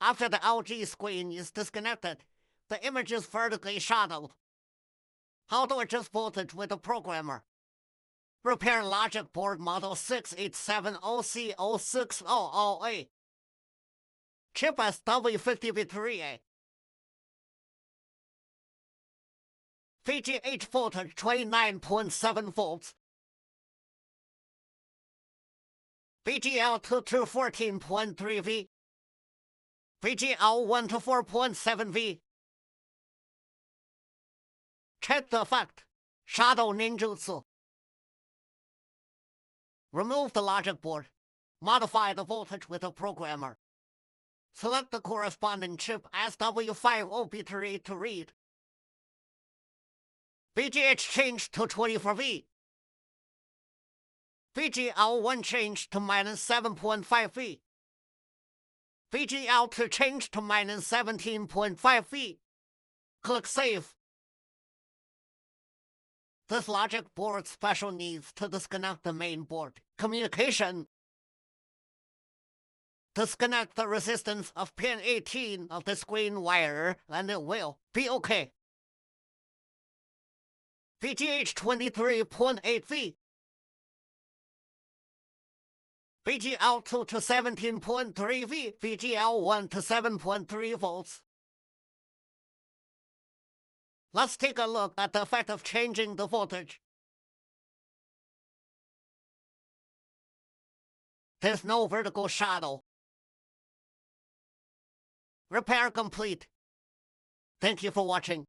After the LG screen is disconnected, the image is vertically shadowed. How to adjust voltage with the programmer? Repair logic board model 6870C06000A. Chip SW50B3A. VGH voltage 29.7 volts. VGL 2 to 14.3 V. VGL 1 to 4.7 V. Check the effect. Shadow ninjutsu. Remove the logic board. Modify the voltage with the programmer. Select the corresponding chip SW50B3 to read. VGH changed to 24V. VGL1 changed to -7.5V. VGL2 changed to -17.5V. Click Save. This logic board special needs to disconnect the main board. Communication. Disconnect the resistance of pin 18 of the screen wire and it will be okay. VGH 23.8V. VGL 2 to 17.3V. VGL 1 to 7.3 volts. Let's take a look at the effect of changing the voltage. There's no vertical shadow. Repair complete. Thank you for watching.